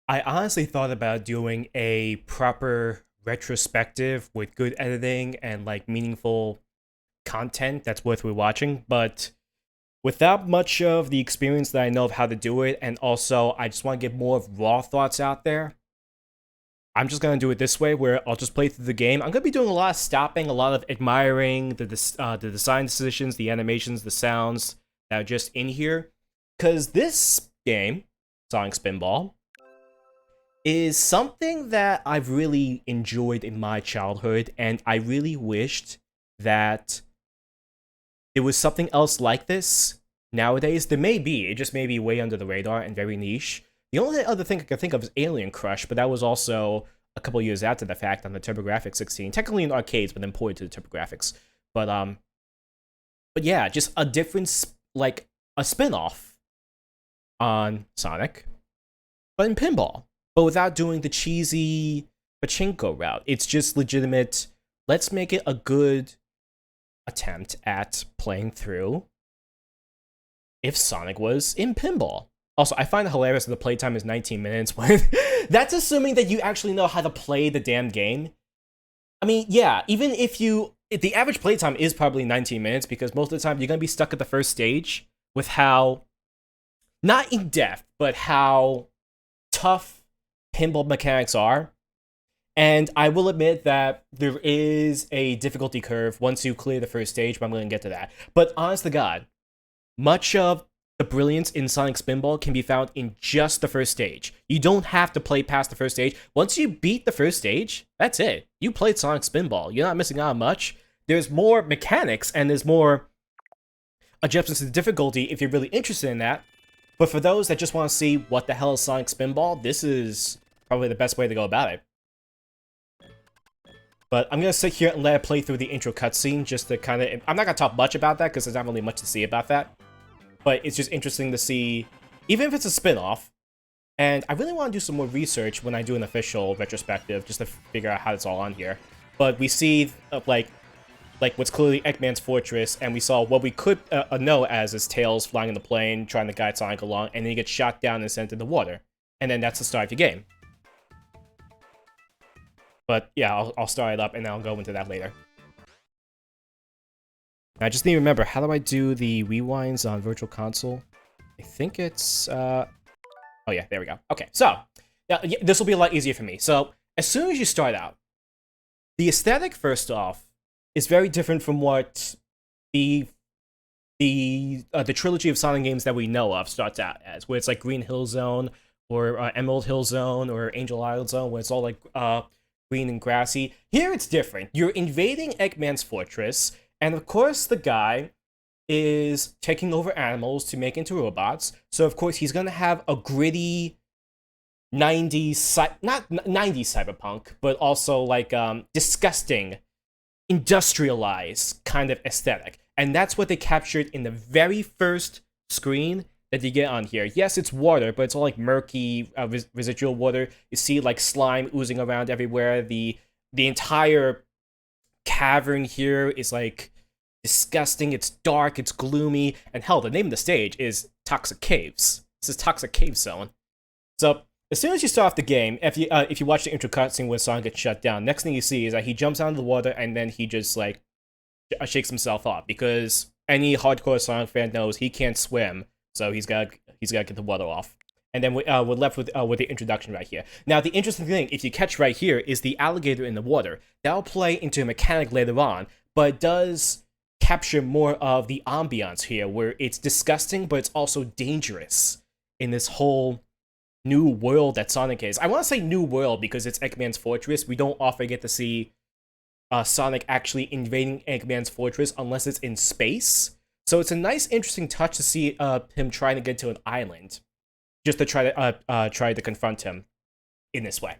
I honestly thought about doing a proper retrospective with good editing and like meaningful content that's worth rewatching, but without much of the experience that I know of how to do it, and also I just want to get more of raw thoughts out there. I'm just gonna do it this way, where I'll just play through the game. I'm gonna be doing a lot of stopping, a lot of admiring the design decisions, the animations, the sounds that are just in here, because this game, Sonic Spinball, is something that I've really enjoyed in my childhood, and I really wished that there was something else like this nowadays. There may be, it just may be way under the radar and very niche. The only other thing I can think of is Alien Crush, but that was also a couple years after the fact on the TurboGrafx 16, technically in arcades, but then ported to the TurboGrafx. But but yeah, just a different like a spin-off on Sonic, but in pinball, but without doing the cheesy pachinko route. It's just legitimate. Let's make it a good attempt at playing through if Sonic was in pinball. Also, I find it hilarious that the playtime is 19 minutes when that's assuming that you actually know how to play the damn game. I mean, yeah, even if the average playtime is probably 19 minutes because most of the time you're going to be stuck at the first stage with how, not in depth, but how tough pinball mechanics are. And I will admit that there is a difficulty curve once you clear the first stage, but I'm going to get to that. But honest to God, much of the brilliance in Sonic Spinball can be found in just the first stage. You don't have to play past the first stage. Once you beat the first stage, that's it. You played Sonic Spinball. You're not missing out on much. There's more mechanics and there's more adjustments to the difficulty if you're really interested in that. But for those that just want to see what the hell is Sonic Spinball, this is probably the best way to go about it. But I'm going to sit here and let it play through the intro cutscene just to kind of... I'm not going to talk much about that because there's not really much to see about that. But it's just interesting to see, even if it's a spin-off, and I really want to do some more research when I do an official retrospective just to figure out how it's all on here. But we see, like what's clearly Eggman's Fortress, and we saw what we could know as his Tails flying in the plane, trying to guide Sonic along, and then he gets shot down and sent into the water. And then that's the start of your game. But yeah, I'll start it up and then I'll go into that later. I just need to remember, how do I do the rewinds on Virtual Console? I think it's, oh yeah, there we go. Okay, so, yeah, this will be a lot easier for me. So, as soon as you start out, the aesthetic, first off, is very different from what the trilogy of Sonic games that we know of starts out as, where it's like Green Hill Zone, or Emerald Hill Zone, or Angel Island Zone, where it's all like, green and grassy. Here it's different. You're invading Eggman's Fortress, and of course the guy is taking over animals to make into robots. So of course he's gonna have a gritty 90s, not 90s cyberpunk, but also like disgusting, industrialized kind of aesthetic. And that's what they captured in the very first screen that you get on here. Yes, it's water, but it's all like murky residual water. You see like slime oozing around everywhere. The entire cavern here is like disgusting. It's dark, it's gloomy, and hell, the name of the stage is Toxic Caves. This is Toxic Cave Zone. So as soon as you start off the game, if you watch the intro cutscene where Sonic gets shut down, next thing you see is that he jumps out of the water and then he just like shakes himself off, because any hardcore Sonic fan knows he can't swim. So he's got to get the water off. And then we're left with the introduction right here. Now, the interesting thing, if you catch right here, is the alligator in the water. That'll play into a mechanic later on, but it does capture more of the ambiance here, where it's disgusting, but it's also dangerous in this whole new world that Sonic is. I want to say new world because it's Eggman's Fortress. We don't often get to see Sonic actually invading Eggman's Fortress unless it's in space. So it's a nice, interesting touch to see him trying to get to an island, just to try to confront him in this way.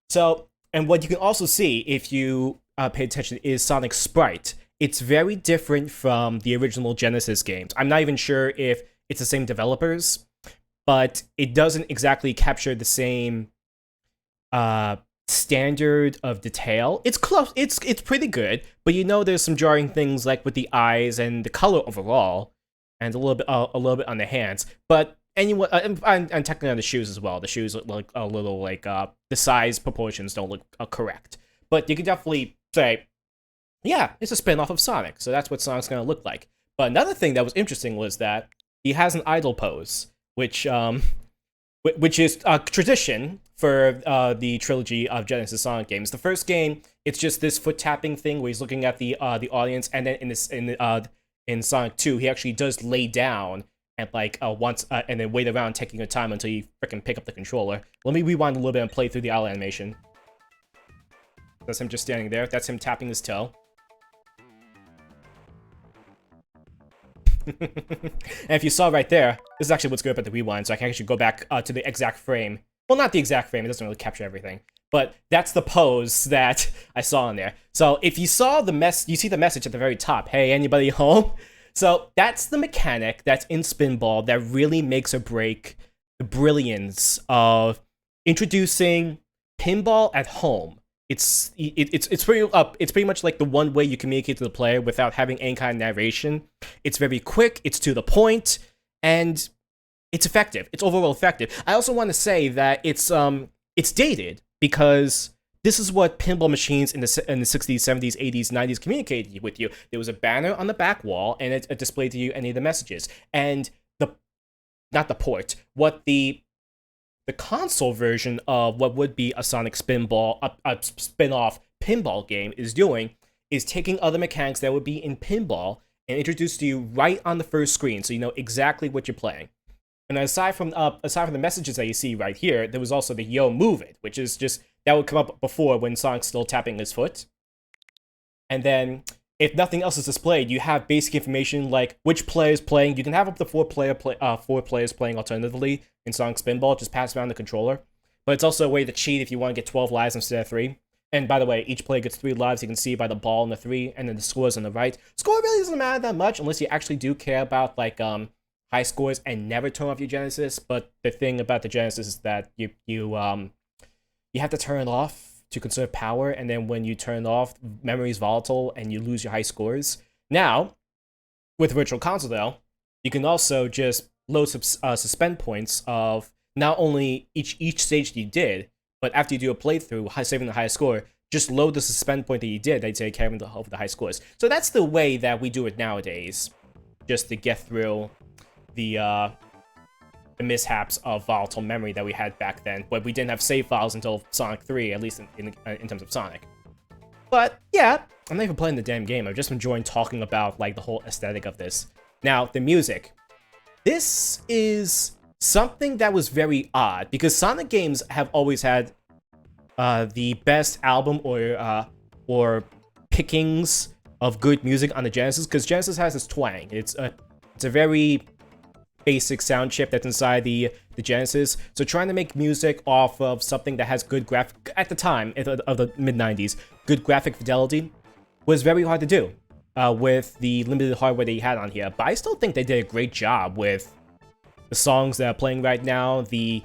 So, and what you can also see if you pay attention is Sonic's sprite. It's very different from the original Genesis games. I'm not even sure if it's the same developers, but it doesn't exactly capture the same standard of detail. It's close. It's pretty good, but you know there's some jarring things like with the eyes and the color overall, and a little bit on the hands. But anyone, and technically on the shoes as well. The shoes look like a little like the size proportions don't look correct, but you can definitely say, yeah, it's a spin-off of Sonic. So that's what Sonic's gonna look like. But another thing that was interesting was that he has an idle pose, which is a tradition for the trilogy of Genesis Sonic games. The first game, it's just this foot tapping thing where he's looking at the audience, and then in Sonic 2, he actually does lay down and like once and then wait around taking your time until you freaking pick up the controller. Let me rewind a little bit and play through the owl animation. That's him just standing there. That's him tapping his toe. And if you saw right there, this is actually what's good about the rewind, so I can actually go back to the exact frame. Well, not the exact frame, it doesn't really capture everything. But that's the pose that I saw in there. So if you saw you see the message at the very top, hey, anybody home? So that's the mechanic that's in Spinball that really makes or break the brilliance of introducing pinball at home. It's pretty much like the one way you communicate to the player without having any kind of narration. It's very quick, it's to the point, and it's effective. It's overall effective. I also want to say that it's dated because this is what pinball machines in the 60s, 70s, 80s, 90s communicated with you. There was a banner on the back wall, and it displayed to you any of the messages. And the console version of what would be a Sonic Spinball, a spin-off pinball game is doing, is taking other mechanics that would be in pinball and introduce to you right on the first screen, so you know exactly what you're playing. And aside from the messages that you see right here, there was also the Yo Move It, which is just, that would come up before when Sonic's still tapping his foot. And then, if nothing else is displayed, you have basic information like which player is playing. You can have up to four players playing alternatively in Sonic Spinball, just pass around the controller. But it's also a way to cheat if you want to get 12 lives instead of 3. And by the way, each player gets 3 lives. You can see by the ball in the 3, and then the scores on the right. Score really doesn't matter that much unless you actually do care about like high scores and never turn off your Genesis. But the thing about the Genesis is that you have to turn it off to conserve power, and then when you turn it off, memory is volatile and you lose your high scores. Now, with Virtual Console though, you can also just load suspend points of not only each stage that you did, but after you do a playthrough, saving the highest score, just load the suspend point that you did, they'd say carrying over the high scores. So that's the way that we do it nowadays, just to get through the mishaps of volatile memory that we had back then, but we didn't have save files until Sonic 3, at least in terms of Sonic. But yeah, I'm not even playing the damn game. I'm just enjoying talking about like the whole aesthetic of this. Now, the music. This is something that was very odd because Sonic games have always had the best album or pickings of good music on the Genesis, because Genesis has this twang. It's a very basic sound chip that's inside the Genesis. So trying to make music off of something that has good graphic, at the time of the mid-90s, good graphic fidelity was very hard to do with the limited hardware that you had on here. But I still think they did a great job with the songs that are playing right now, the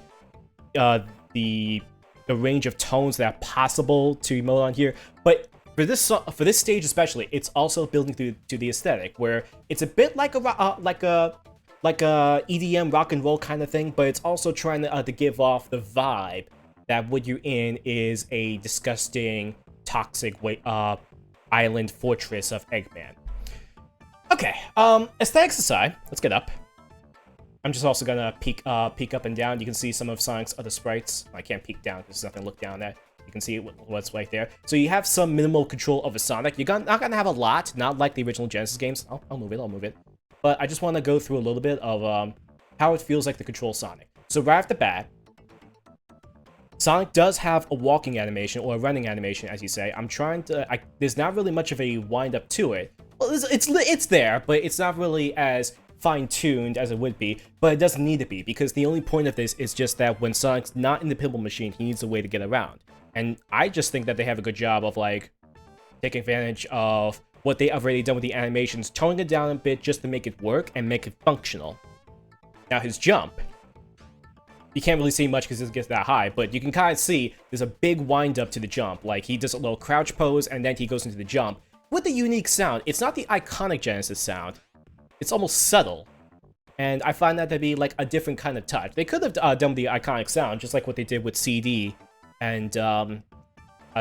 range of tones that are possible to emote on here. But for this stage especially, it's also building to the aesthetic, where it's a bit like a EDM rock and roll kind of thing, but it's also trying to give off the vibe that what you're in is a disgusting, toxic island fortress of Eggman. Okay, aesthetics aside, let's get up. I'm just also gonna peek up and down. You can see some of Sonic's other sprites. I can't peek down because there's nothing to look down at. You can see what's right there. So you have some minimal control over Sonic. You're not gonna have a lot, not like the original Genesis games. I'll move it. But I just want to go through a little bit of how it feels like to control Sonic. So right off the bat, Sonic does have a walking animation, or a running animation, as you say. I'm trying to... there's not really much of a wind-up to it. Well, it's there, but it's not really as fine-tuned as it would be. But it doesn't need to be, because the only point of this is just that when Sonic's not in the pinball machine, he needs a way to get around. And I just think that they have a good job of, like, taking advantage of what they have already done with the animations, toning it down a bit just to make it work and make it functional. Now his jump, you can't really see much because it gets that high, but you can kind of see there's a big wind up to the jump. Like he does a little crouch pose and then he goes into the jump with a unique sound. It's not the iconic Genesis sound. It's almost subtle. And I find that to be like a different kind of touch. They could have done the iconic sound, just like what they did with CD and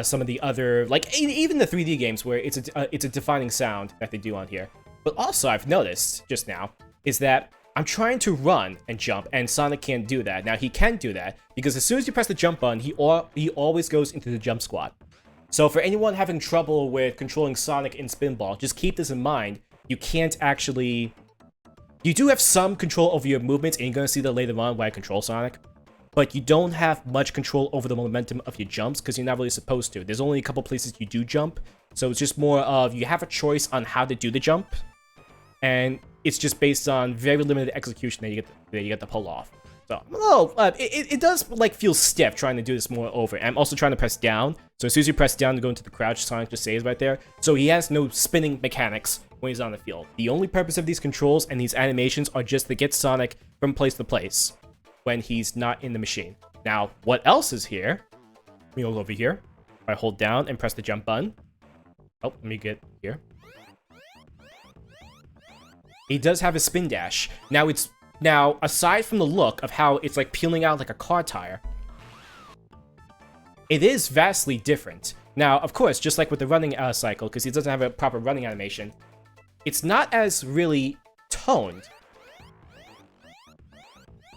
some of the other, like even the 3D games where it's a defining sound that they do on here. But also I've noticed just now is that I'm trying to run and jump, and Sonic can't do that. Now he can do that because as soon as you press the jump button, he always goes into the jump squat. So for anyone having trouble with controlling Sonic in Spinball, just keep this in mind. You can't actually. You do have some control over your movements, and you're gonna see that later on when I control Sonic. But you don't have much control over the momentum of your jumps because you're not really supposed to. There's only a couple places you do jump, so it's just more of you have a choice on how to do the jump, and it's just based on very limited execution that you get to pull off. So it does like feel stiff trying to do this more over. I'm also trying to press down, so as soon as you press down to go into the crouch, Sonic just stays right there. So he has no spinning mechanics when he's on the field. The only purpose of these controls and these animations are just to get Sonic from place to place when he's not in the machine. Now, what else is here? Let me go over here. I hold down and press the jump button. Oh, let me get here. He does have a spin dash. Now, aside from the look of how it's like peeling out like a car tire, it is vastly different. Now, of course, just like with the running cycle, because he doesn't have a proper running animation, it's not as really toned.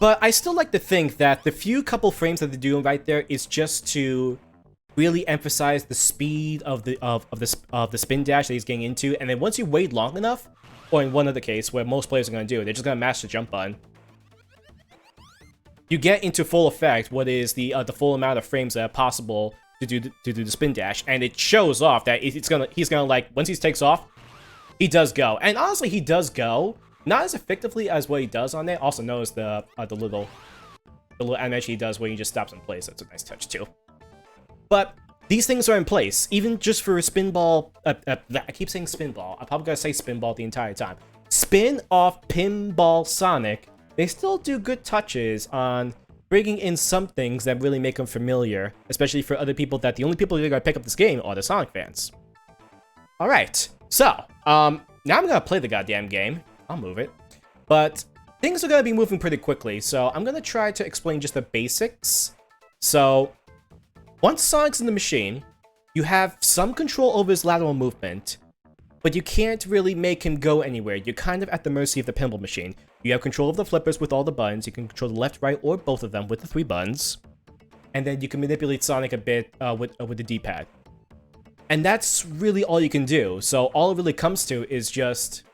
But I still like to think that the few couple frames that they're doing right there is just to really emphasize the speed of the spin dash that he's getting into, and then once you wait long enough, or in one other case where most players are going to do, they're just going to mash the jump button, you get into full effect what is the full amount of frames that are possible to do the spin dash, and it shows off that he's gonna like once he takes off, he does go, and honestly he does go not as effectively as what he does on there. Also knows the little animation he does where he just stops in place. That's a nice touch too. But these things are in place, even just for a Spinball. I keep saying Spinball. I'm probably gonna say Spinball the entire time. Spin off Pinball Sonic. They still do good touches on bringing in some things that really make them familiar, especially for other people that the only people who are gonna pick up this game are the Sonic fans. All right, so now I'm gonna play the goddamn game. I'll move it, but things are gonna be moving pretty quickly, so I'm gonna try to explain just the basics. So once Sonic's in the machine, you have some control over his lateral movement, but you can't really make him go anywhere. You're kind of at the mercy of the pinball machine. You have control of the flippers with all the buttons. You can control the left, right, or both of them with the 3 buttons. And then you can manipulate Sonic a bit with the D-pad. And that's really all you can do. So all it really comes to is just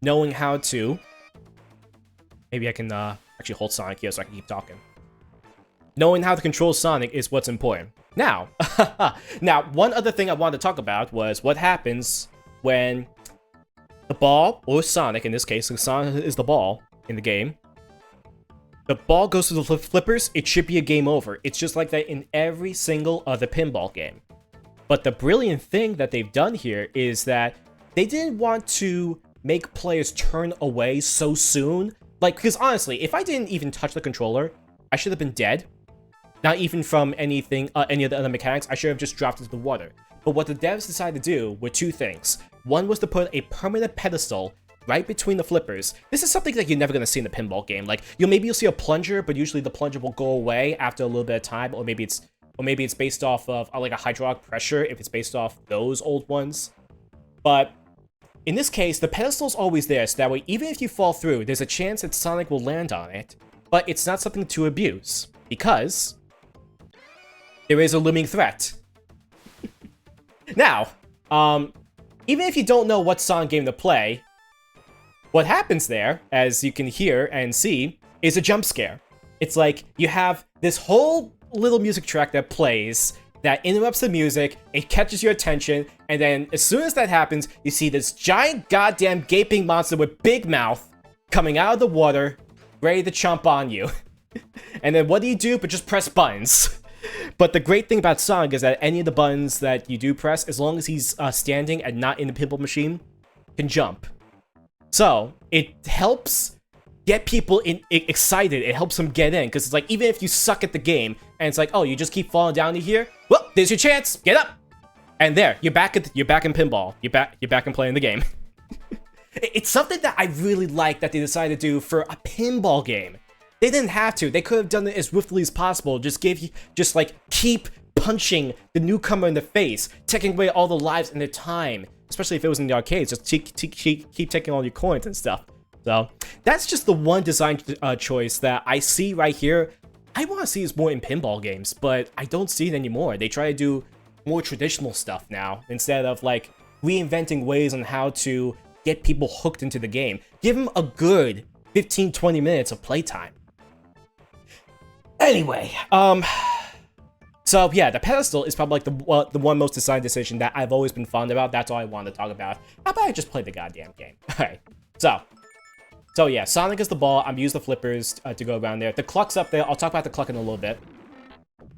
knowing how to... Maybe I can actually hold Sonic here so I can keep talking. Knowing how to control Sonic is what's important. Now, one other thing I wanted to talk about was what happens when the ball, or Sonic in this case, since Sonic is the ball in the game, the ball goes to the flippers, it should be a game over. It's just like that in every single other pinball game. But the brilliant thing that they've done here is that they didn't want to make players turn away so soon. Like, because honestly, if I didn't even touch the controller, I should have been dead. Not even from anything, any of the other mechanics, I should have just dropped into the water. But what the devs decided to do were 2 things. One was to put a permanent pedestal right between the flippers. This is something that you're never going to see in the pinball game. Like, maybe you'll see a plunger, but usually the plunger will go away after a little bit of time, or maybe it's based off of like a hydraulic pressure if it's based off those old ones. But in this case, the pedestal's always there, so that way even if you fall through, there's a chance that Sonic will land on it, but it's not something to abuse, because there is a looming threat. Now, even if you don't know what Sonic game to play, what happens there, as you can hear and see, is a jump scare. It's like you have this whole little music track that plays, that interrupts the music, it catches your attention, and then as soon as that happens, you see this giant goddamn gaping monster with big mouth coming out of the water, ready to chomp on you. And then what do you do but just press buttons? But the great thing about Sonic is that any of the buttons that you do press, as long as he's standing and not in the pinball machine, can jump. So it helps get people excited. It helps them get in, because it's like, even if you suck at the game and it's like, oh, you just keep falling down to here, well, there's your chance. Get up, and there you're back in pinball. You're back and playing the game. It's something that I really like that they decided to do for a pinball game. They didn't have to. They could have done it as swiftly as possible. Just like keep punching the newcomer in the face, taking away all the lives and their time. Especially if it was in the arcades, just keep taking all your coins and stuff. So that's just the one design choice that I see right here. I want to see this more in pinball games, but I don't see it anymore. They try to do more traditional stuff now instead of like reinventing ways on how to get people hooked into the game. Give them a good 15-20 minutes of playtime. Anyway, so yeah, the pedestal is probably like the one most design decision that I've always been fond about. That's all I wanted to talk about. How about I just play the goddamn game? Alright, so yeah, Sonic is the ball. I'm using the flippers to go around there. The cluck's up there. I'll talk about the cluck in a little bit.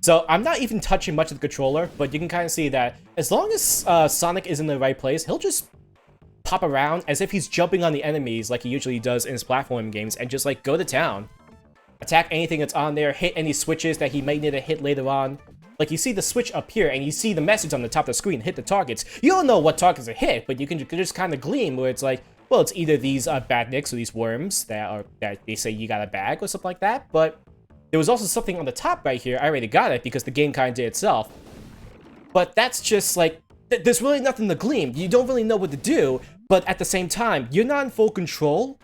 So I'm not even touching much of the controller, but you can kind of see that as long as Sonic is in the right place, he'll just pop around as if he's jumping on the enemies like he usually does in his platforming games and just like go to town. Attack anything that's on there, hit any switches that he might need to hit later on. Like, you see the switch up here, and you see the message on the top of the screen, hit the targets. You don't know what targets are hit, but you can just kind of glean where it's like, well, it's either these badniks or these worms that they say you got a bag or something like that, but there was also something on the top right here. I already got it because the game kind of did itself. But that's just like, there's really nothing to glean. You don't really know what to do, but at the same time, you're not in full control.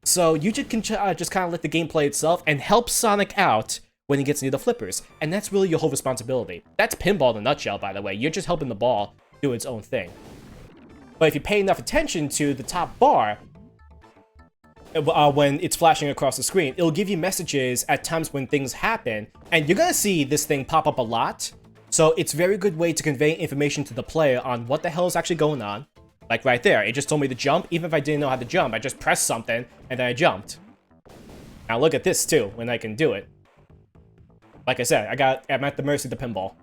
So you just can just kind of let the game play itself and help Sonic out when he gets near the flippers. And that's really your whole responsibility. That's pinball in a nutshell, by the way. You're just helping the ball do its own thing. But if you pay enough attention to the top bar, when it's flashing across the screen, it'll give you messages at times when things happen. And you're going to see this thing pop up a lot. So it's a very good way to convey information to the player on what the hell is actually going on. Like right there, it just told me to jump. Even if I didn't know how to jump, I just pressed something, and then I jumped. Now look at this, too, when I can do it. Like I said, I'm at the mercy of the pinball.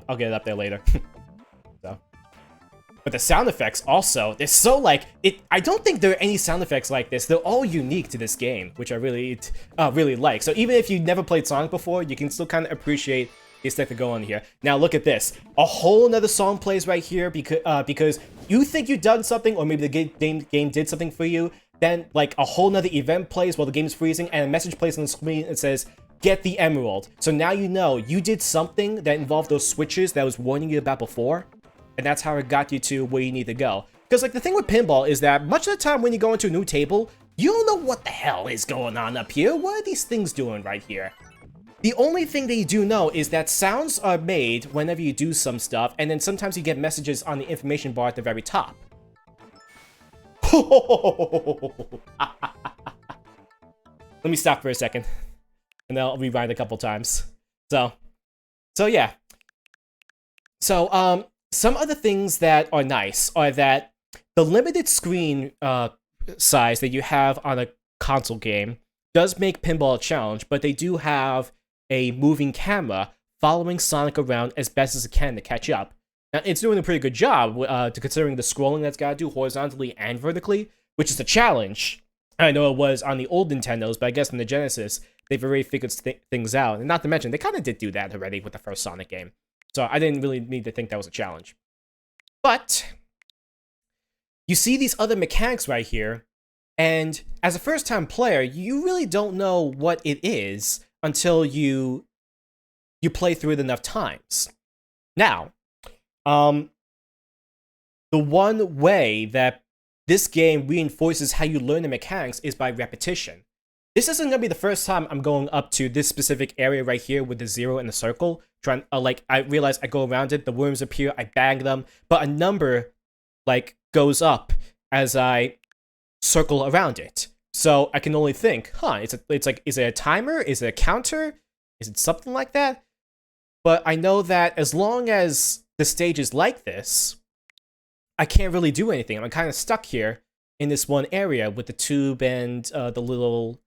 I'll get it up there later. So. But the sound effects also, they're so like... I don't think there are any sound effects like this. They're all unique to this game, which I really like. So even if you never played Sonic before, you can still kind of appreciate the aesthetic going on here. Now look at this. A whole nother song plays right here because you think you've done something, or maybe the game did something for you. Then like a whole nother event plays while the game's freezing, and a message plays on the screen that says, "Get the emerald." So now you know you did something that involved those switches that I was warning you about before, and that's how it got you to where you need to go. Because like the thing with pinball is that much of the time when you go into a new table, you don't know what the hell is going on up here. What are these things doing right here? The only thing that you do know is that sounds are made whenever you do some stuff, and then sometimes you get messages on the information bar at the very top. Let me stop for a second, and then I'll rewind a couple times. So yeah. So, some other things that are nice are that the limited screen size that you have on a console game does make pinball a challenge, but they do have a moving camera following Sonic around as best as it can to catch up. Now, it's doing a pretty good job to considering the scrolling that's got to do horizontally and vertically, which is a challenge. I know it was on the old Nintendos, but I guess in the Genesis, they've already figured things out. And not to mention, they kind of did do that already with the first Sonic game. So I didn't really need to think that was a challenge. But you see these other mechanics right here, and as a first-time player, you really don't know what it is until you play through it enough times. Now, the one way that this game reinforces how you learn the mechanics is by repetition. This isn't going to be the first time I'm going up to this specific area right here with the 0 and the circle. I realize I go around it, the worms appear, I bang them, but a number, goes up as I circle around it. So I can only think, is it a timer? Is it a counter? Is it something like that? But I know that as long as the stage is like this, I can't really do anything. I'm kind of stuck here in this one area with the tube and the little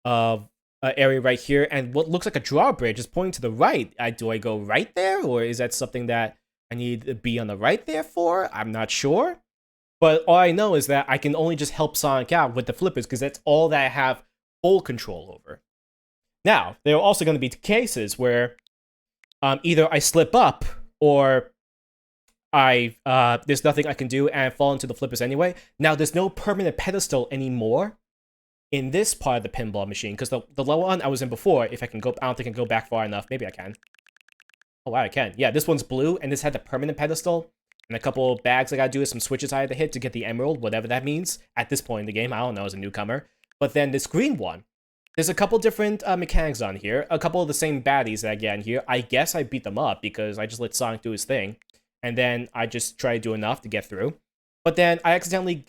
area right here, and what looks like a drawbridge is pointing to the right. Do I go right there, or is that something that I need to be on the right there for? I'm not sure. But all I know is that I can only just help Sonic out with the flippers because that's all that I have full control over. Now, there are also going to be cases where either I slip up or there's nothing I can do and I fall into the flippers anyway. Now there's no permanent pedestal anymore in this part of the pinball machine, because the lower one I was in before, if I can go, I don't think I can go back far enough. Maybe I can. Oh wow, I can. Yeah, this one's blue, and this had the permanent pedestal, and a couple bags I gotta do is some switches I had to hit to get the emerald, whatever that means at this point in the game. I don't know as a newcomer. But then this green one, there's a couple different mechanics on here, a couple of the same baddies that I get in here. I guess I beat them up because I just let Sonic do his thing, and then I just try to do enough to get through. But then I accidentally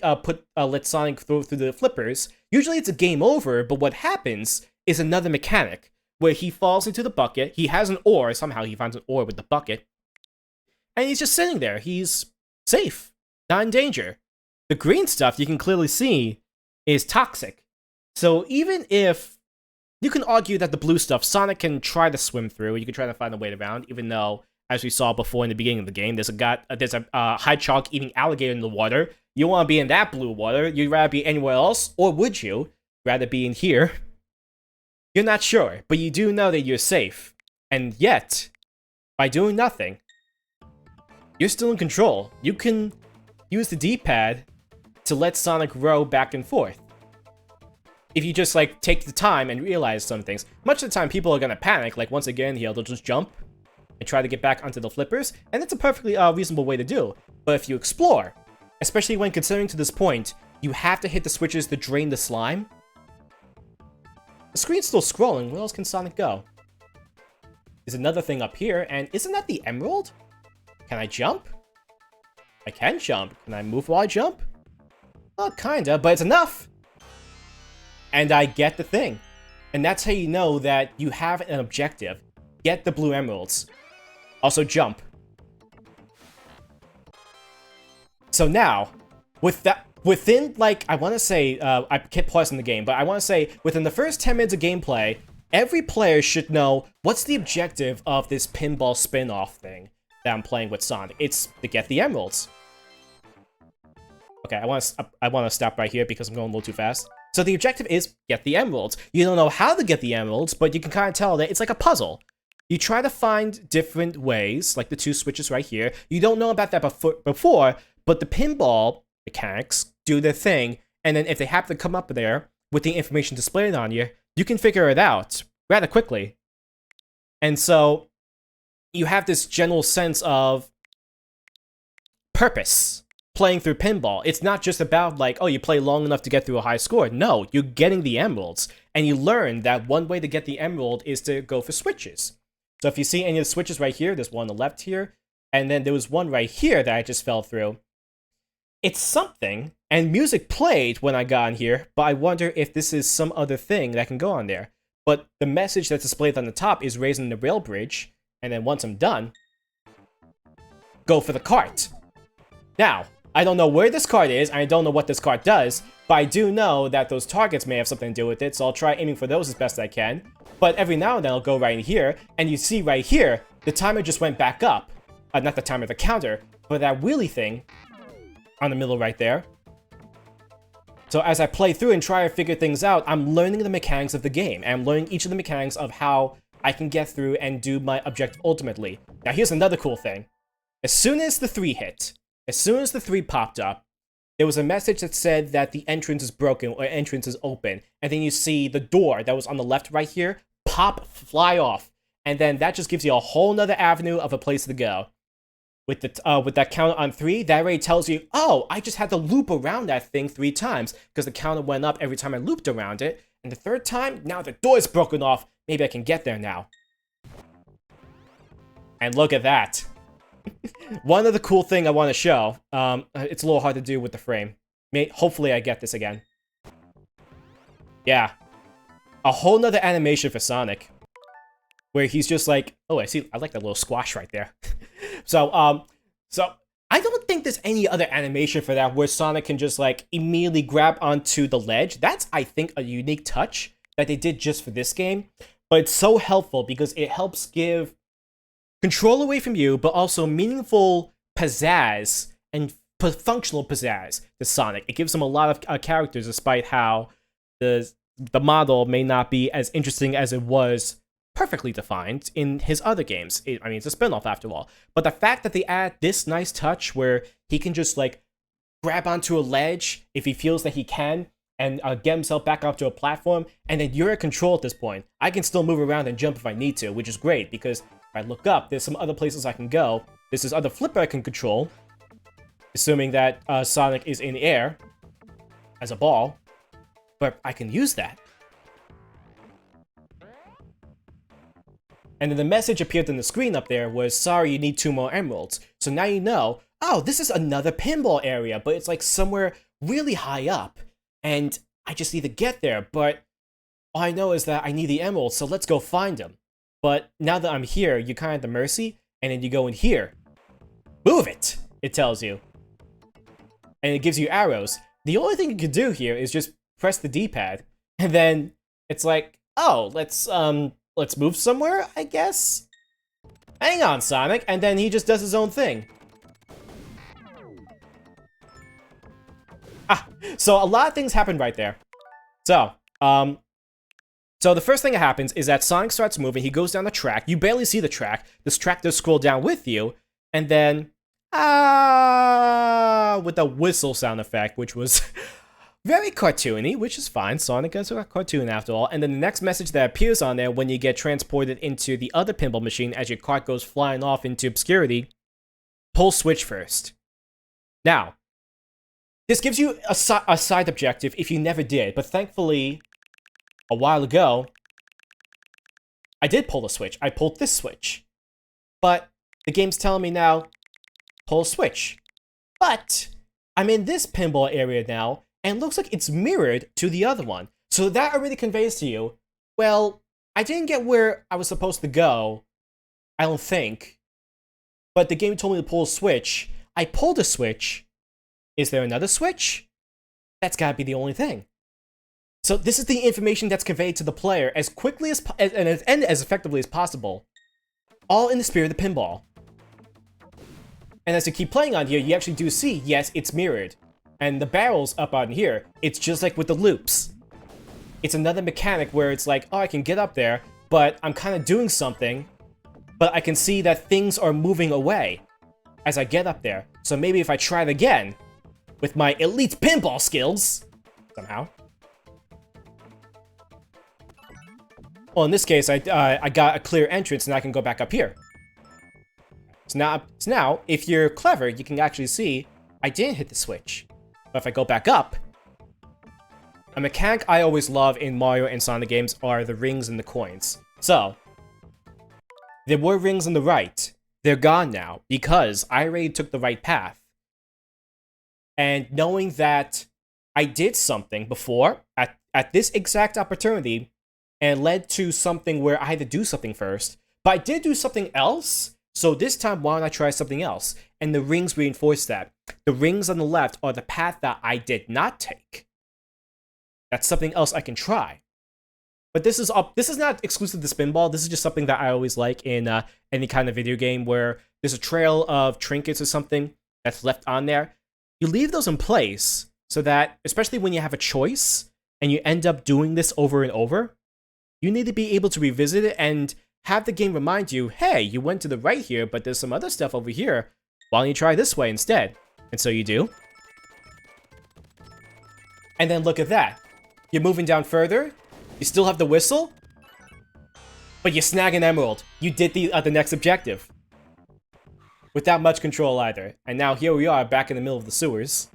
let Sonic through the flippers. Usually it's a game over, but what happens is another mechanic where he falls into the bucket. He has an ore. Somehow he finds an ore with the bucket. And he's just sitting there. He's safe, not in danger. The green stuff, you can clearly see, is toxic. So even if you can argue that the blue stuff, Sonic can try to swim through, you can try to find a way around, even though, as we saw before in the beginning of the game, there's a high chalk eating alligator in the water. You want to be in that blue water. You'd rather be anywhere else, or would you rather be in here? You're not sure, but you do know that you're safe. And yet, by doing nothing, you're still in control. You can use the D-pad to let Sonic row back and forth. If you just, like, take the time and realize some things. Much of the time, people are gonna panic. Like, once again here, they'll just jump and try to get back onto the flippers, and it's a perfectly reasonable way to do. But if you explore, especially when considering to this point, you have to hit the switches to drain the slime. The screen's still scrolling. Where else can Sonic go? There's another thing up here, and isn't that the emerald? Can I jump? I can jump. Can I move while I jump? Well, kinda, but it's enough! And I get the thing. And that's how you know that you have an objective. Get the blue emeralds. Also jump. So now, within, like, I want to say, I kept pausing the game, but I want to say, within the first 10 minutes of gameplay, every player should know what's the objective of this pinball spin-off thing that I'm playing with Sonic. It's to get the emeralds. Okay, I want to stop right here because I'm going a little too fast. So the objective is get the emeralds. You don't know how to get the emeralds, but you can kind of tell that it's like a puzzle. You try to find different ways, like the two switches right here. You don't know about that before, but the pinball mechanics do their thing, and then if they happen to come up there with the information displayed on you, you can figure it out rather quickly. And so you have this general sense of purpose playing through pinball. It's not just about, like, oh, you play long enough to get through a high score. No, you're getting the emeralds, and you learn that one way to get the emerald is to go for switches. So if you see any of the switches right here, there's one on the left here, and then there was one right here that I just fell through. It's something, and music played when I got in here, but I wonder if this is some other thing that can go on there. But the message that's displayed on the top is raising the rail bridge, and then once I'm done, go for the cart. Now, I don't know where this cart is, and I don't know what this cart does, but I do know that those targets may have something to do with it, so I'll try aiming for those as best I can. But every now and then I'll go right in here, and you see right here, the timer just went back up. Not the timer, the counter, but that wheelie thing on the middle right there. So as I play through and try to figure things out, I'm learning the mechanics of the game, and I'm learning each of the mechanics of how I can get through and do my objective ultimately. Now here's another cool thing. As soon as the 3 hit, as soon as the 3 popped up, there was a message that said that the entrance is broken or entrance is open. And then you see the door that was on the left right here fly off. And then that just gives you a whole nother avenue of a place to go. With that counter on 3, that already tells you, oh, I just had to loop around that thing 3 times because the counter went up every time I looped around it. And the 3rd time, now the door is broken off. Maybe I can get there now. And look at that. One other cool thing I want to show, it's a little hard to do with the frame. Hopefully I get this again. Yeah. A whole nother animation for Sonic. Where he's just like, oh, I like that little squash right there. So I don't think there's any other animation for that where Sonic can just, like, immediately grab onto the ledge. That's, I think, a unique touch that they did just for this game. But it's so helpful because it helps give control away from you, but also meaningful pizzazz and functional pizzazz to Sonic. It gives him a lot of characters, despite how the model may not be as interesting as it was perfectly defined in his other games. I mean, it's a spin-off after all. But the fact that they add this nice touch where he can just like grab onto a ledge if he feels that he can and get himself back up to a platform, and then you're in control at this point. I can still move around and jump if I need to, which is great because if I look up, there's some other places I can go. There's this other flipper I can control, assuming that Sonic is in the air as a ball, but I can use that. And then the message appeared on the screen up there was, sorry, you need 2 more emeralds. So now you know, oh, this is another pinball area, but it's like somewhere really high up. And I just need to get there, but all I know is that I need the emeralds, so let's go find them. But now that I'm here, you're kind of at the mercy, and then you go in here. Move it, it tells you. And it gives you arrows. The only thing you can do here is just press the D-pad, and then it's like, oh, let's move somewhere, I guess? Hang on, Sonic, and then he just does his own thing. So a lot of things happen right there. So the first thing that happens is that Sonic starts moving, he goes down the track, you barely see the track, this track does scroll down with you, and then, with a whistle sound effect, which was very cartoony, which is fine. Sonic is a cartoon after all. And then the next message that appears on there when you get transported into the other pinball machine as your cart goes flying off into obscurity, pull switch first. Now, this gives you a side objective if you never did, but thankfully, a while ago, I did pull the switch. I pulled this switch. But the game's telling me now, pull switch. But I'm in this pinball area now, and it looks like it's mirrored to the other one. So that already conveys to you, well, I didn't get where I was supposed to go, I don't think. But the game told me to pull a switch. I pulled a switch. Is there another switch? That's gotta be the only thing. So this is the information that's conveyed to the player as quickly as and as effectively as possible. All in the spirit of the pinball. And as you keep playing on here, you actually do see, yes, it's mirrored. And the barrels up on here, it's just like with the loops. It's another mechanic where it's like, oh, I can get up there, but I'm kind of doing something, but I can see that things are moving away as I get up there. So maybe if I try it again, with my elite pinball skills, somehow. Well, in this case, I got a clear entrance and I can go back up here. So now, if you're clever, you can actually see I didn't hit the switch. But if I go back up, a mechanic I always love in Mario and Sonic games are the rings and the coins. So, there were rings on the right. They're gone now because I already took the right path. And knowing that I did something before, at this exact opportunity, and led to something where I had to do something first, but I did do something else, so this time why don't I try something else? And the rings reinforce that. The rings on the left are the path that I did not take. That's something else I can try. But this is not exclusive to Spinball, this is just something that I always like in any kind of video game where there's a trail of trinkets or something that's left on there. You leave those in place so that, especially when you have a choice and you end up doing this over and over, you need to be able to revisit it and have the game remind you, hey, you went to the right here, but there's some other stuff over here. Why don't you try this way instead? And so you do. And then look at that. You're moving down further. You still have the whistle, but you snag an emerald. You did the next objective. Without much control either. And now here we are back in the middle of the sewers.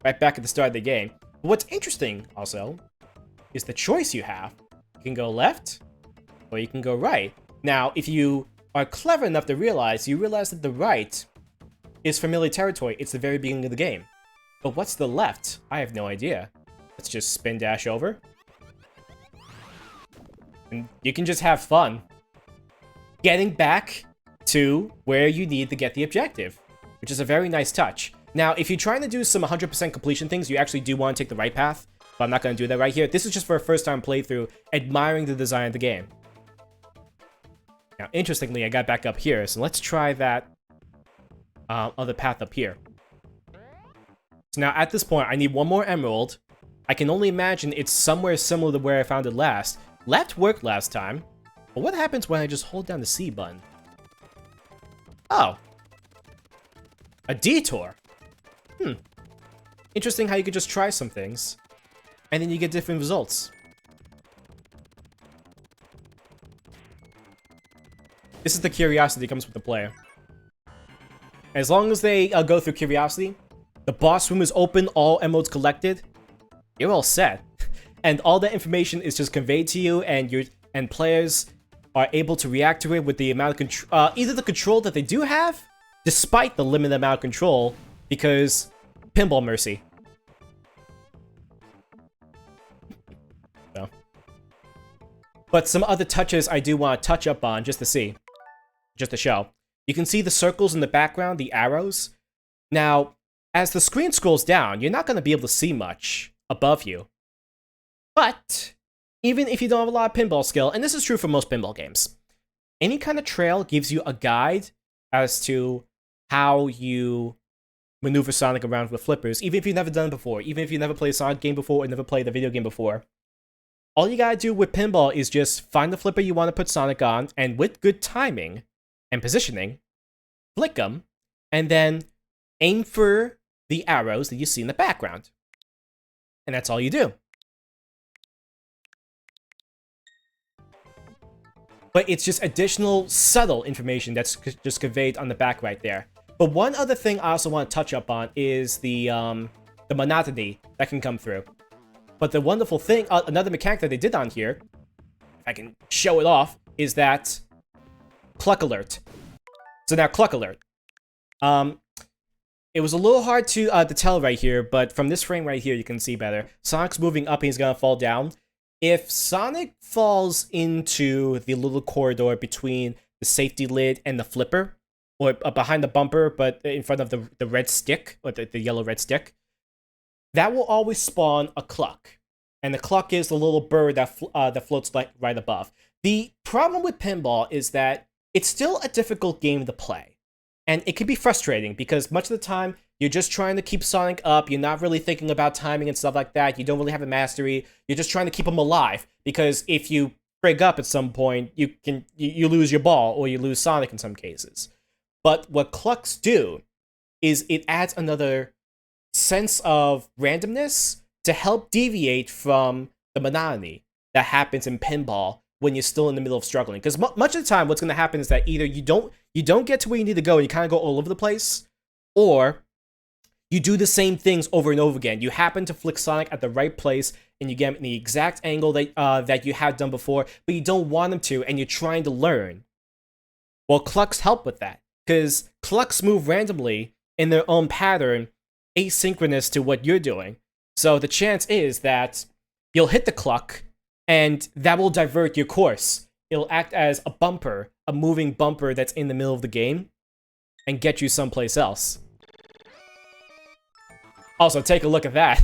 Right back at the start of the game. But what's interesting, also, is the choice you have. You can go left, or you can go right. Now, if you are clever enough to realize, you realize that the right is familiar territory. It's the very beginning of the game. But what's the left? I have no idea. Let's just spin dash over. And you can just have fun. Getting back to where you need to get the objective, which is a very nice touch. Now, if you're trying to do some 100% completion things, you actually do want to take the right path, but I'm not going to do that right here. This is just for a first-time playthrough, admiring the design of the game. Now, interestingly, I got back up here, so let's try that other path up here. So now, at this point, I need one more emerald. I can only imagine it's somewhere similar to where I found it last. Left worked last time. But what happens when I just hold down the C button? Oh. A detour. Interesting how you could just try some things, and then you get different results. This is the curiosity that comes with the player. As long as they go through curiosity, the boss room is open, all emeralds collected, you're all set. And all that information is just conveyed to you, and players are able to react to it with the amount of control, either the control that they do have, despite the limited amount of control, because pinball mercy. So. But some other touches I do want to touch up on just to see, just to show. You can see the circles in the background, the arrows. Now, as the screen scrolls down, you're not going to be able to see much above you. But even if you don't have a lot of pinball skill, and this is true for most pinball games, any kind of trail gives you a guide as to how you maneuver Sonic around with flippers, even if you've never done it before, even if you've never played a Sonic game before or never played a video game before. All you gotta do with pinball is just find the flipper you want to put Sonic on, and with good timing and positioning, flick them, and then aim for the arrows that you see in the background. And that's all you do. But it's just additional subtle information that's just conveyed on the back right there. But one other thing I also want to touch up on is the monotony that can come through. But the wonderful thing, another mechanic that they did on here, if I can show it off, is that cluck alert. So now cluck alert. It was a little hard to tell right here, but from this frame right here, you can see better. Sonic's moving up and he's gonna fall down. If Sonic falls into the little corridor between the safety lid and the flipper, or behind the bumper, but in front of the red stick, or the yellow red stick, that will always spawn a cluck. And the cluck is the little bird that floats right above. The problem with pinball is that it's still a difficult game to play. And it can be frustrating because much of the time, you're just trying to keep Sonic up, you're not really thinking about timing and stuff like that, you don't really have a mastery, you're just trying to keep him alive, because if you break up at some point, you lose your ball, or you lose Sonic in some cases. But what clucks do is it adds another sense of randomness to help deviate from the monotony that happens in pinball when you're still in the middle of struggling. Because much of the time, what's going to happen is that either you don't get to where you need to go and you kind of go all over the place, or you do the same things over and over again. You happen to flick Sonic at the right place, and you get him in the exact angle that you had done before, but you don't want him to, and you're trying to learn. Well, clucks help with that, because clucks move randomly in their own pattern, asynchronous to what you're doing. So the chance is that you'll hit the cluck, and that will divert your course. It'll act as a bumper, a moving bumper that's in the middle of the game, and get you someplace else. Also, take a look at that.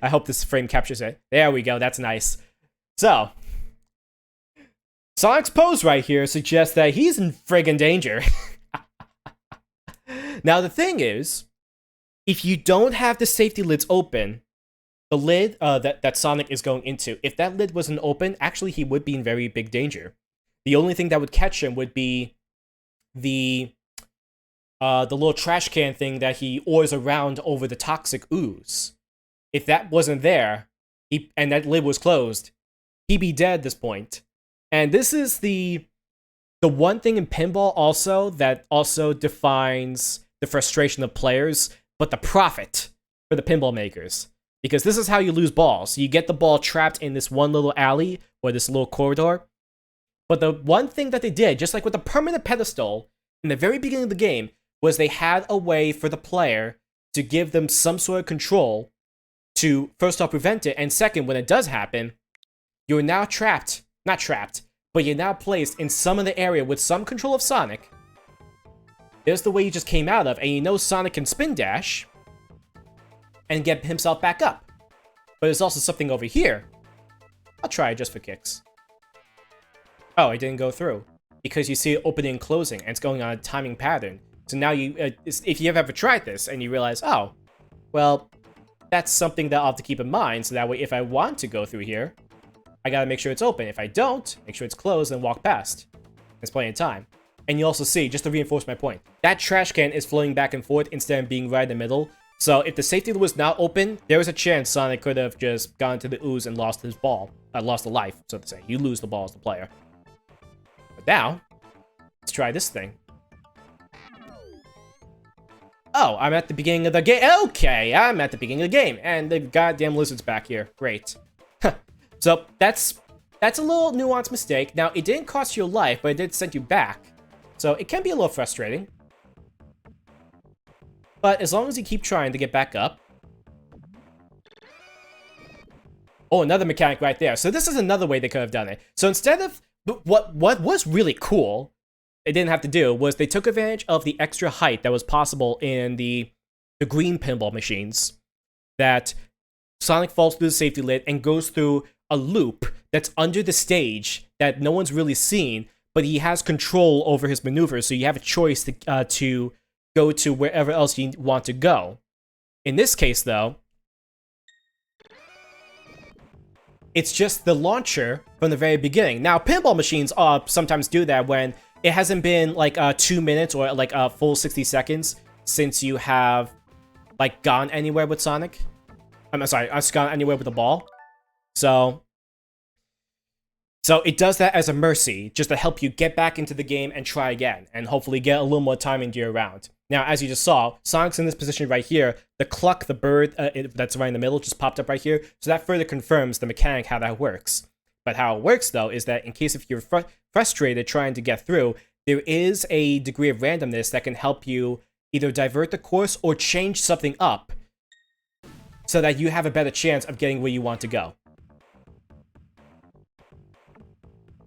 I hope this frame captures it. There we go, that's nice. So, Sonic's pose right here suggests that he's in friggin' danger. Now, the thing is, if you don't have the safety lids open, the lid that Sonic is going into, if that lid wasn't open, actually he would be in very big danger. The only thing that would catch him would be the little trash can thing that he oars around over the toxic ooze. If that wasn't there, and that lid was closed, he'd be dead at this point. And this is the one thing in pinball also that also defines the frustration of players, but the profit for the pinball makers. Because this is how you lose balls. You get the ball trapped in this one little alley or this little corridor. But the one thing that they did, just like with the permanent pedestal in the very beginning of the game, was they had a way for the player to give them some sort of control to, first off, prevent it, and second, when it does happen, you're now trapped. Not trapped, but you're now placed in some of the area with some control of Sonic. There's the way you just came out of, and you know Sonic can spin dash and get himself back up. But there's also something over here. I'll try it just for kicks. Oh, it didn't go through. Because you see it opening and closing, and it's going on a timing pattern. So now you, if you have ever tried this, and you realize, oh, well, that's something that I'll have to keep in mind, so that way if I want to go through here, I gotta make sure it's open. If I don't, make sure it's closed and walk past. There's plenty of time. And you also see, just to reinforce my point, that trash can is flowing back and forth instead of being right in the middle. So if the safety was not open, there was a chance Sonic could have just gone to the ooze and lost his ball. Lost a life, so to say. You lose the ball as the player. But now, let's try this thing. Oh, I'm at the beginning of the game. Okay, I'm at the beginning of the game. And the goddamn lizard's back here. Great. So that's a little nuanced mistake. Now, it didn't cost you a life, but it did send you back. So it can be a little frustrating. But as long as you keep trying to get back up. Oh, another mechanic right there. So this is another way they could have done it. So instead of... What was really cool, they didn't have to do, was they took advantage of the extra height that was possible in the green pinball machines. That Sonic falls through the safety lid and goes through a loop that's under the stage that no one's really seen, but he has control over his maneuvers, so you have a choice to go to wherever else you want to go. In this case, though, it's just the launcher from the very beginning. Now, pinball machines sometimes do that when it hasn't been like 2 minutes or like a full 60 seconds since you have like gone anywhere with Sonic. I'm sorry, I've gone anywhere with the ball. So it does that as a mercy, just to help you get back into the game and try again, and hopefully get a little more time into your round. Now, as you just saw, Sonic's in this position right here. The cluck, the bird that's right in the middle, just popped up right here. So that further confirms the mechanic how that works. But how it works, though, is that in case if you're frustrated trying to get through, there is a degree of randomness that can help you either divert the course or change something up so that you have a better chance of getting where you want to go.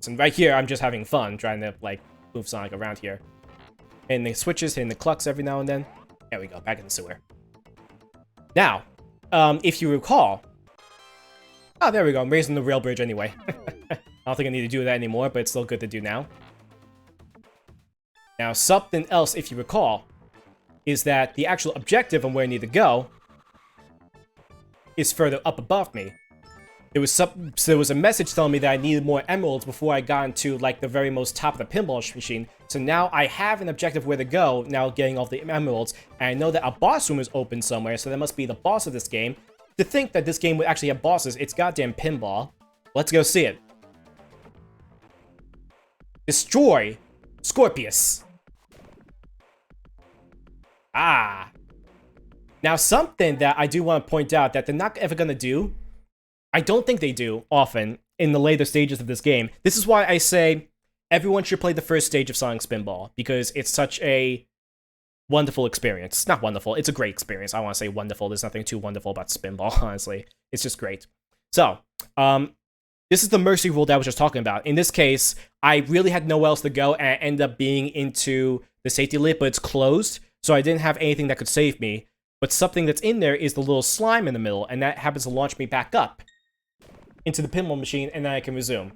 So right here, I'm just having fun trying to, like, move Sonic around here. And the switches, hitting the clucks every now and then. There we go, back in the sewer. Now, if you recall... Oh, there we go, I'm raising the rail bridge anyway. I don't think I need to do that anymore, but it's still good to do now. Now, something else, if you recall, is that the actual objective on where I need to go is further up above me. There was a message telling me that I needed more emeralds before I got into, like, the very most top of the pinball machine. So now I have an objective where to go, now getting all the emeralds, and I know that a boss room is open somewhere, so that must be the boss of this game. To think that this game would actually have bosses, it's goddamn pinball. Let's go see it. Destroy Scorpius. Ah. Now, something that I do want to point out that they're not ever going to do, I don't think they do often in the later stages of this game. This is why I say everyone should play the first stage of Sonic Spinball, because it's such a wonderful experience. Not wonderful, it's a great experience. I want to say wonderful. There's nothing too wonderful about Spinball, honestly. It's just great. So, this is the mercy rule that I was just talking about. In this case, I really had nowhere else to go, and I ended up being into the safety lid, but it's closed, so I didn't have anything that could save me. But something that's in there is the little slime in the middle, and that happens to launch me back up into the pinball machine, and then I can resume.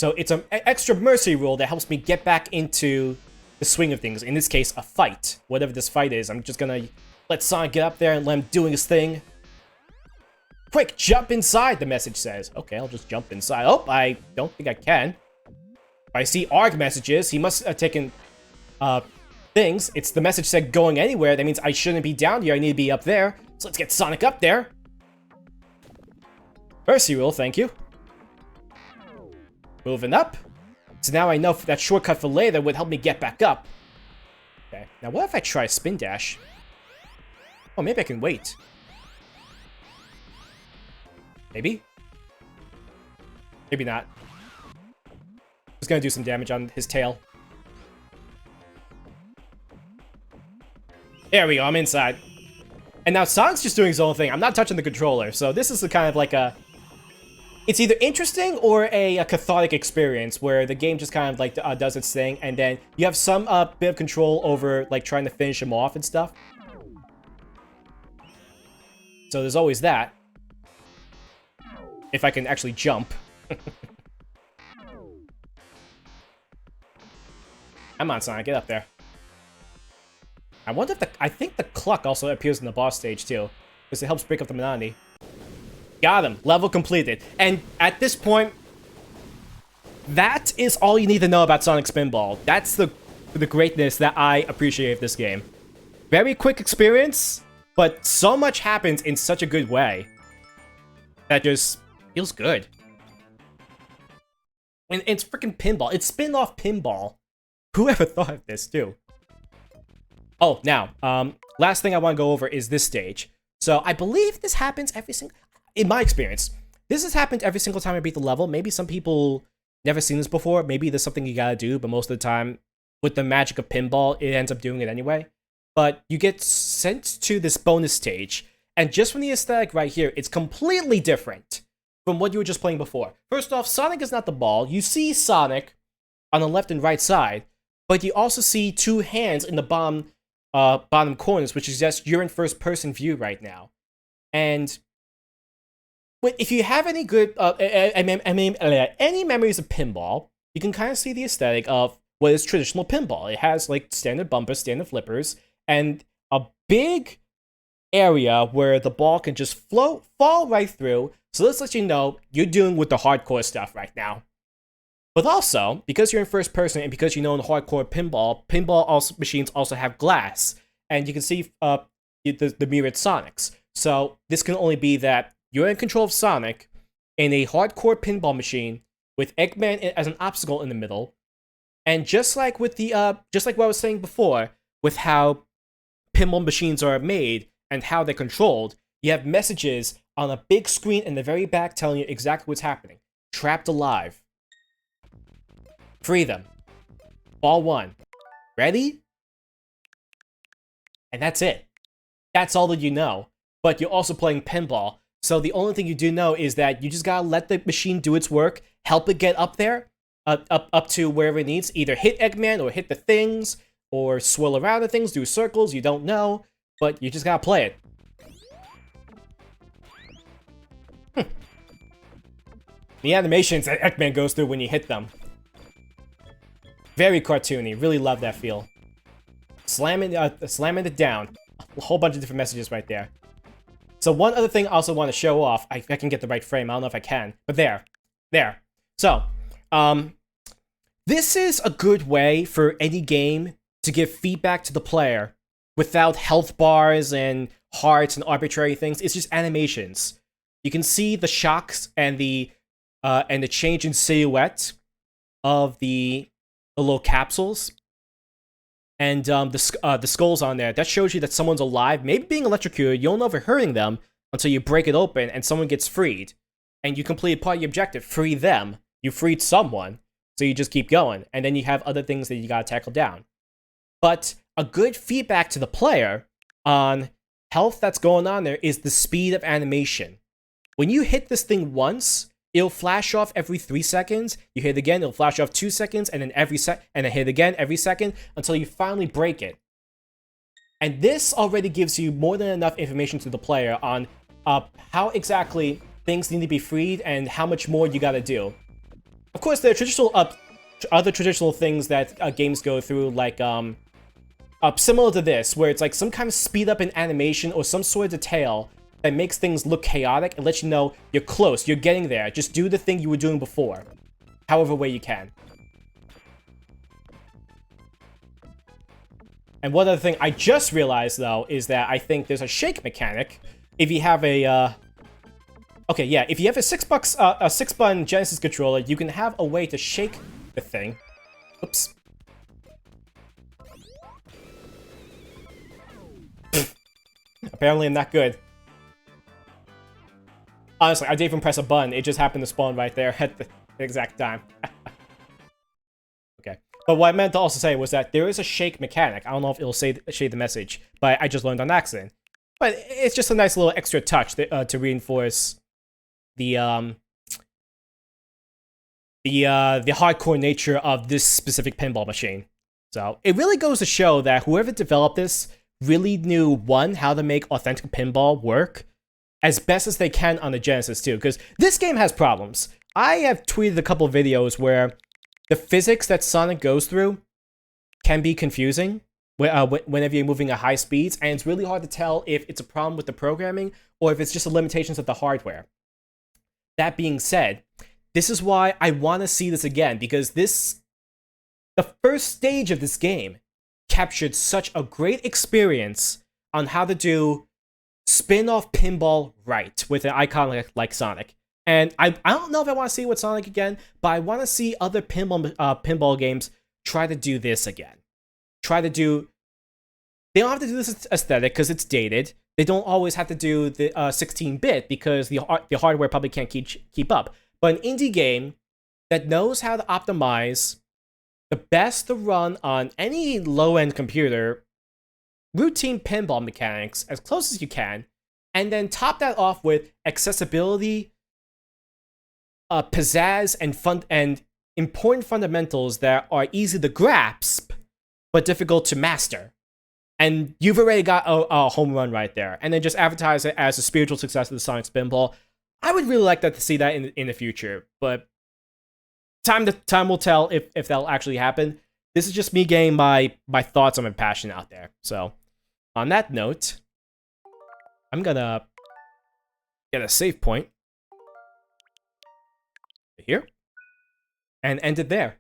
So it's an extra mercy rule that helps me get back into the swing of things. In this case, a fight. Whatever this fight is, I'm just gonna let Sonic get up there and let him doing his thing. Quick, jump inside, the message says. Okay, I'll just jump inside. Oh, I don't think I can. I see ARG messages. He must have taken things. It's the message said going anywhere. That means I shouldn't be down here. I need to be up there. So let's get Sonic up there. Mercy rule, thank you. Moving up. So now I know that shortcut for later would help me get back up. Okay, now what if I try spin dash? Oh, maybe I can wait. Maybe? Maybe not. Just gonna do some damage on his tail. There we go, I'm inside. And now Sonic's just doing his own thing. I'm not touching the controller, so this is a kind of like a... It's either interesting or a cathartic experience where the game just kind of like does its thing, and then you have some bit of control over like trying to finish him off and stuff. So there's always that. If I can actually jump. Come on, Sonic, get up there. I wonder if I think the cluck also appears in the boss stage too, because it helps break up the monotony. Got him. Level completed. And at this point, that is all you need to know about Sonic Spinball. That's the greatness that I appreciate of this game. Very quick experience, but so much happens in such a good way that just feels good. And it's freaking pinball. It's spin-off pinball. Whoever thought of this, too? Oh, now, last thing I want to go over is this stage. So I believe this happens every single... In my experience, this has happened every single time I beat the level. Maybe some people never seen this before. Maybe there's something you gotta do, but most of the time, with the magic of pinball, it ends up doing it anyway. But you get sent to this bonus stage, and just from the aesthetic right here, it's completely different from what you were just playing before. First off, Sonic is not the ball. You see Sonic on the left and right side, but you also see two hands in the bottom corners, which suggests you're in first-person view right now. And if you have any good, any memories of pinball, you can kind of see the aesthetic of what is traditional pinball. It has like standard bumpers, standard flippers, and a big area where the ball can just fall right through. So let's let you know you're dealing with the hardcore stuff right now. But also, because you're in first person and because you know in hardcore pinball machines also have glass, and you can see the mirrored Sonics. So this can only be that you're in control of Sonic in a hardcore pinball machine with Eggman as an obstacle in the middle, and just like with the just like what I was saying before, with how pinball machines are made and how they're controlled, you have messages on a big screen in the very back telling you exactly what's happening. Trapped alive. Free them. Ball 1. Ready? And that's it. That's all that you know. But you're also playing pinball, so the only thing you do know is that you just gotta let the machine do its work, help it get up there, up to wherever it needs, either hit Eggman or hit the things, or swirl around the things, do circles, you don't know, but you just gotta play it. The animations that Eggman goes through when you hit them. Very cartoony, really love that feel. Slamming it down. A whole bunch of different messages right there. So one other thing I also want to show off, I can get the right frame, I don't know if I can, but there. So, this is a good way for any game to give feedback to the player without health bars and hearts and arbitrary things. It's just animations. You can see the shocks and the change in silhouette of the little capsules. And the skulls on there, that shows you that someone's alive, maybe being electrocuted. You don't know if you're hurting them until you break it open and someone gets freed. And you completed part of your objective, free them. You freed someone, so you just keep going. And then you have other things that you gotta tackle down. But a good feedback to the player on health that's going on there is the speed of animation. When you hit this thing once, it'll flash off every 3 seconds. You hit it again, it'll flash off 2 seconds, and then and then hit it again every second until you finally break it. And this already gives you more than enough information to the player on how exactly things need to be freed and how much more you gotta do. Of course, there are traditional other traditional things that games go through, like similar to this, where it's like some kind of speed up in animation or some sort of detail that makes things look chaotic and lets you know you're close, you're getting there. Just do the thing you were doing before, however way you can. And one other thing I just realized, though, is that I think there's a shake mechanic. If you have a, okay, yeah, if you have a 6-button Genesis controller, you can have a way to shake the thing. Oops. Apparently I'm not good. Honestly, I didn't even press a button. It just happened to spawn right there at the exact time. Okay. But what I meant to also say was that there is a shake mechanic. I don't know if it'll shade the message, but I just learned on accident. But it's just a nice little extra touch to reinforce the hardcore nature of this specific pinball machine. So it really goes to show that whoever developed this really knew, one, how to make authentic pinball work as best as they can on the Genesis too, because this game has problems. I have tweeted a couple videos where the physics that Sonic goes through can be confusing whenever you're moving at high speeds, and it's really hard to tell if it's a problem with the programming or if it's just the limitations of the hardware. That being said, this is why I want to see this again, because the first stage of this game captured such a great experience on how to do spin-off pinball right with an icon like Sonic. And I don't know if I want to see it with Sonic again, but I want to see other pinball games try to do this again. Try to do... They don't have to do this aesthetic because it's dated. They don't always have to do the 16-bit because the hardware probably can't keep up. But an indie game that knows how to optimize the best to run on any low-end computer, routine pinball mechanics as close as you can, and then top that off with accessibility, pizzazz, and important fundamentals that are easy to grasp but difficult to master. And you've already got a home run right there. And then just advertise it as a spiritual success of the Sonic Spinball. I would really like to see that in the future, but time will tell if that'll actually happen. This is just me getting my thoughts on my passion out there. So, on that note, I'm gonna get a save point here and end it there.